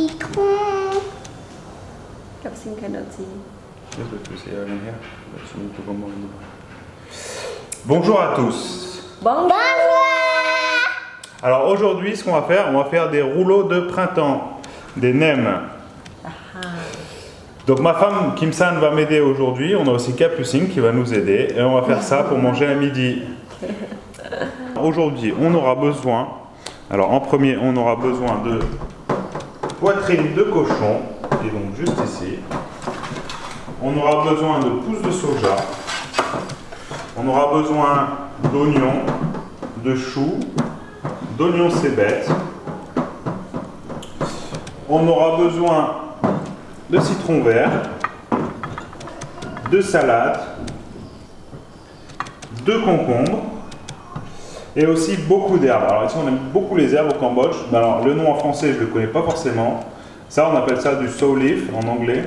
citron. Capsicum cannot see. Bonjour à tous. Bonjour. Alors aujourd'hui, ce qu'on va faire des rouleaux de printemps, des nems. Donc ma femme Kim San va m'aider aujourd'hui. On a aussi Capucine qui va nous aider et on va faire ça pour manger à midi. Aujourd'hui, on aura besoin. Alors en premier, on aura besoin de poitrine de cochon, qui est donc juste ici. On aura besoin de pousses de soja. On aura besoin d'oignons, de choux, d'oignons cébettes. On aura besoin de citron vert, de salade, de concombres et aussi beaucoup d'herbes. Alors ici on aime beaucoup les herbes au Cambodge. Alors le nom en français je ne le connais pas forcément. Ça on appelle ça du sow leaf en anglais.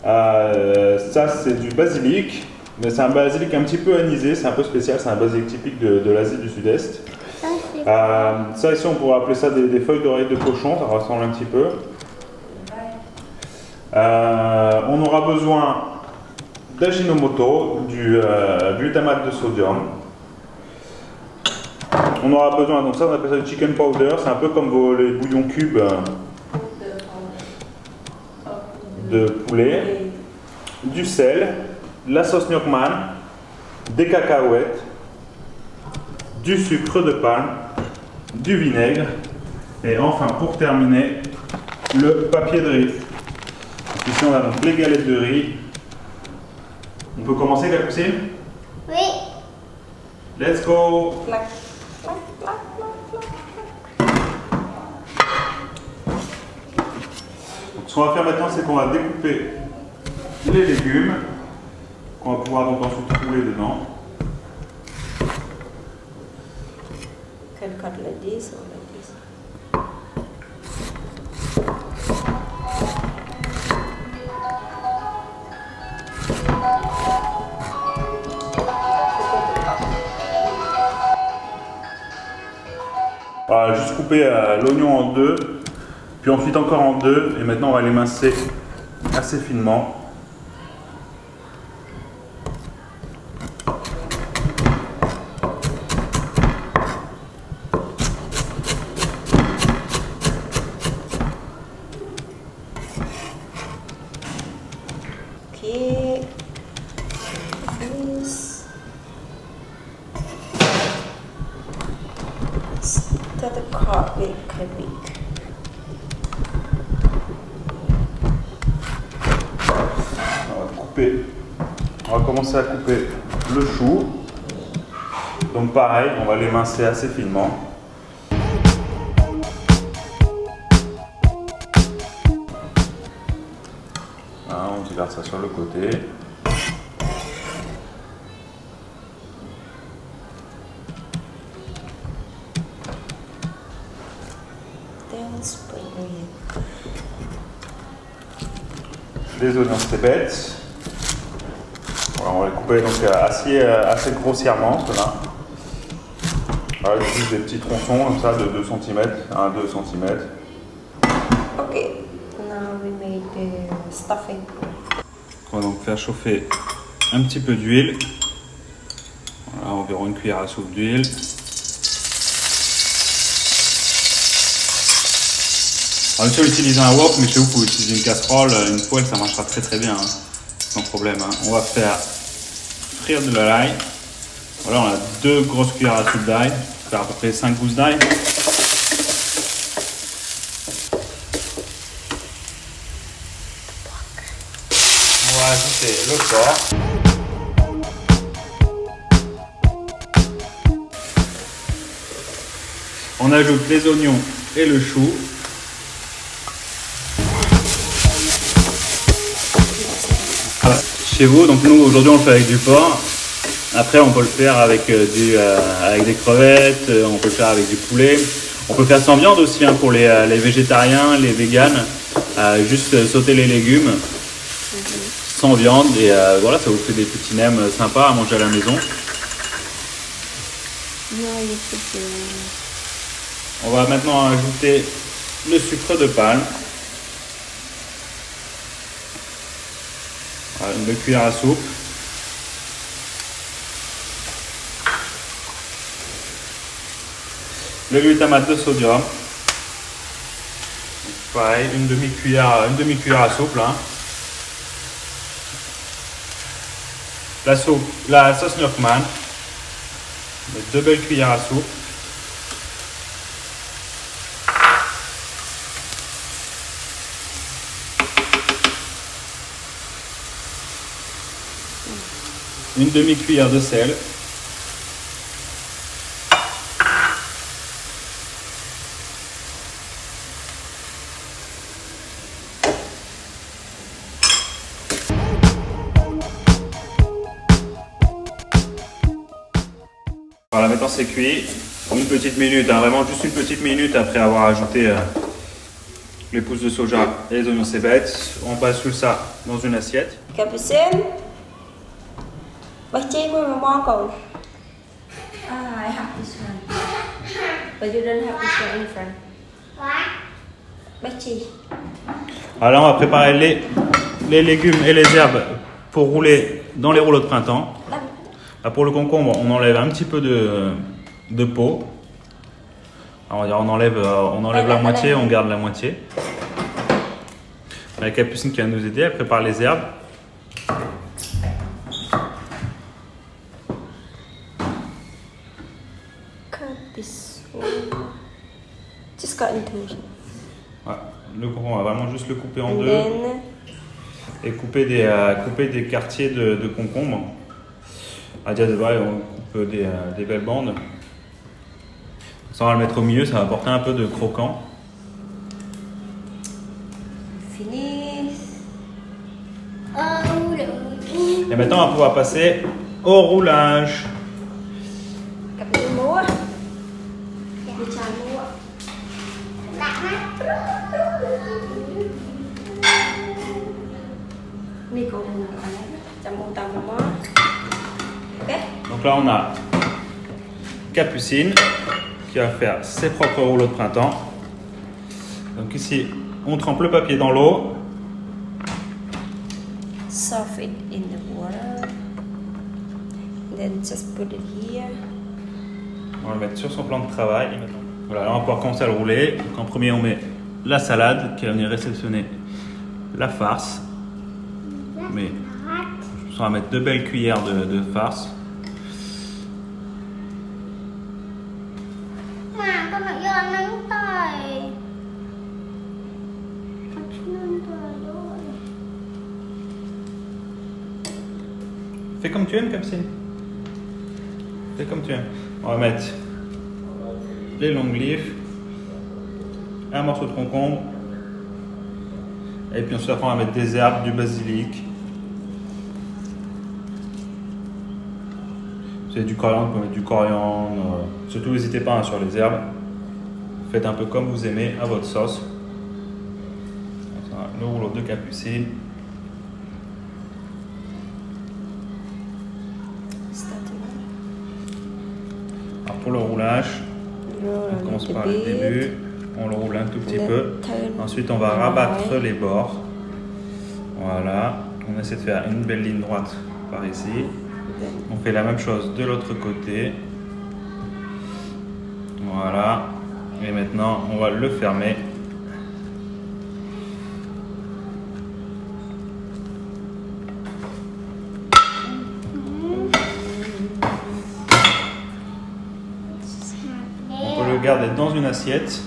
Ça c'est du basilic, mais c'est un basilic un petit peu anisé, c'est un peu spécial, c'est un basilic typique de l'Asie du Sud-Est. Ça ici on pourrait appeler ça des feuilles d'oreille de cochon, ça ressemble un petit peu. On aura besoin d'ajinomoto, du glutamate de sodium. On aura besoin, donc ça on appelle ça du chicken powder, c'est un peu comme les bouillons cubes de poulet, du sel, la sauce Nyokman, des cacahuètes, du sucre de palme, du vinaigre et enfin pour terminer le papier de riz. Donc ici on a donc les galettes de riz. On peut commencer, Capucine? Oui. Let's go! Donc, ce qu'on va faire maintenant, c'est qu'on va découper les légumes qu'on va pouvoir donc ensuite rouler dedans. Can cut like this or like this. On va juste couper l'oignon en deux, puis ensuite encore en deux, et maintenant on va l'émincer assez finement. Okay. This. Start the cut with cabbage. On va commencer à couper le chou. Donc pareil, on va l'émincer assez finement. Voilà, on garde ça sur le côté. Then spring onion. Les oignons cébettes. Voilà, on va les couper donc assez grossièrement, ceux-là. Voilà, juste des petits tronçons comme ça de 2 cm, 1-2 cm. Okay. Now we made the stuffing. On va donc faire chauffer un petit peu d'huile. Voilà, environ une cuillère à soupe d'huile. Alors ici on utilise un wok, mais chez vous, vous pouvez utiliser une casserole, une poêle, ça marchera très très bien, hein, sans problème. Hein. On va faire frire de l'ail. Voilà, on a 2 grosses cuillères à soupe d'ail, faire à peu près 5 gousses d'ail. On va ajouter le porc. On ajoute les oignons et le chou. Chez vous, donc nous aujourd'hui on le fait avec du porc. Après on peut le faire avec des crevettes, on peut le faire avec du poulet. On peut faire sans viande aussi hein, pour les végétariens, les véganes. Juste sauter les légumes sans viande et voilà, ça vous fait des petits nems sympas à manger à la maison. On va maintenant ajouter le sucre de palme. Voilà, une cuillère à soupe. Le glutamate de sodium. Pareil, une demi-cuillère à soupe là. La sauce Nockman. 2 belles cuillères à soupe. Une demi-cuillère de sel. Voilà, maintenant c'est cuit. Une petite minute, hein, vraiment juste une petite minute après avoir ajouté les pousses de soja et les oignons cébettes. On bascule ça dans une assiette. Capucine. Bác chi mua mà mon cậu. I have this one. But you don't have this one in front. Bác chi. Alors on va préparer les légumes et les herbes pour rouler dans les rouleaux de printemps. Là, pour le concombre, on enlève un petit peu de peau. Alors, on enlève la moitié, on garde la moitié. La Capucine qui va nous aider, elle prépare les herbes. Cut this one. Just cut in two. Voilà. Le concombre, on va vraiment juste le couper en And deux then et couper des quartiers de concombre. À dire de vrai, on coupe des belles bandes. Ça, on va le mettre au milieu, ça va apporter un peu de croquant. finish. Et maintenant, on va pouvoir passer au roulage. Capucine mua. Đi chào mua. Lạ mắt. Ni cậu đừng ăn. Chăm mông tầm mà mó. Ok. Donc là, on a Capucine qui va faire ses propres rouleaux de printemps. Donc ici, on trempe le papier dans l'eau. Soft it in the water. Then just put it here. On va le mettre sur son plan de travail. Voilà, là, on va pouvoir commencer à le rouler. Donc en premier, on met la salade qui va venir réceptionner la farce. Mais on va mettre 2 belles cuillères de farce. Mà con lại do nắng tay. Con nắng tay rồi. Fais comme tu aimes, Capucine. Fais comme tu aimes. On va mettre les longs glyphes, un morceau de concombre, et puis ensuite, on va mettre des herbes, du basilic. Si vous avez du coriandre, vous pouvez mettre du coriandre. Surtout, n'hésitez pas sur les herbes. Faites un peu comme vous aimez à votre sauce. Le rouleau de Capucine. Alors pour le roulage, on commence par le début. On le roule un tout petit peu. Ensuite, on va rabattre les bords. Voilà. On essaie de faire une belle ligne droite par ici. On fait la même chose de l'autre côté. Voilà. Et maintenant, on va le fermer. On peut le garder dans une assiette.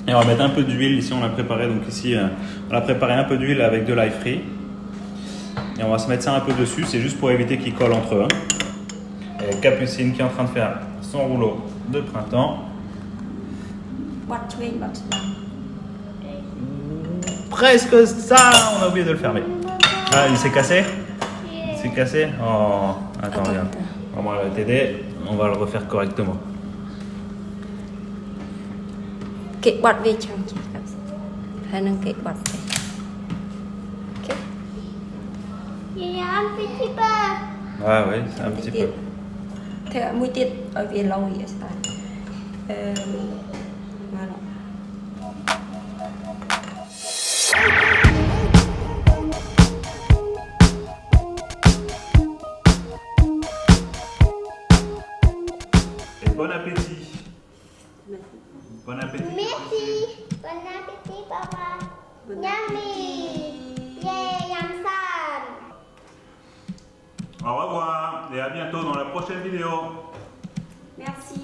Et on va mettre un peu d'huile. Ici, on l'a préparé. Donc ici, on a préparé un peu d'huile avec de l'ail frit. Et on va se mettre ça un peu dessus. C'est juste pour éviter qu'ils collent entre eux. Et Capucine qui est en train de faire son rouleau de printemps. Presque ça, on a oublié de le fermer. Ah, il s'est cassé? Il s'est cassé? Oh, attends, regarde. On va t'aider. On va le refaire correctement. Kệ bọt về trong chị. Hay nâng kệ bọt về. Ok. Gì ăn petit peu. Ah oui, c'est un petit peu. Thế mũi tiết ở phía lâu vậy sao? Voilà. bon appétit. Bon appétit. Merci. Bon appétit, papa. Yummy. Yeah, yum san. Au revoir et à bientôt dans la prochaine vidéo. Merci.